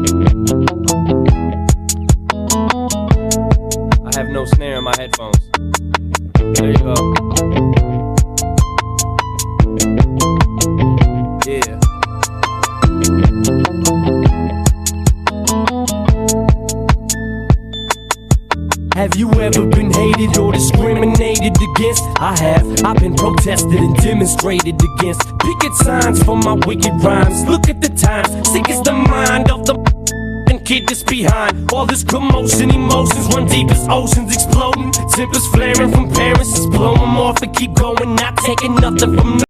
I have no snare in my headphones. There you go. Yeah. Have you ever been hated or discriminated against? I have. I've been protested and demonstrated against. Picket signs for my wicked rhymes. Look at the times. Sick is the mind of the kid that's behind all this commotion. Emotions run deep as oceans exploding. Tempers flaring from parents. Just blow them off and keep going. Not taking nothing from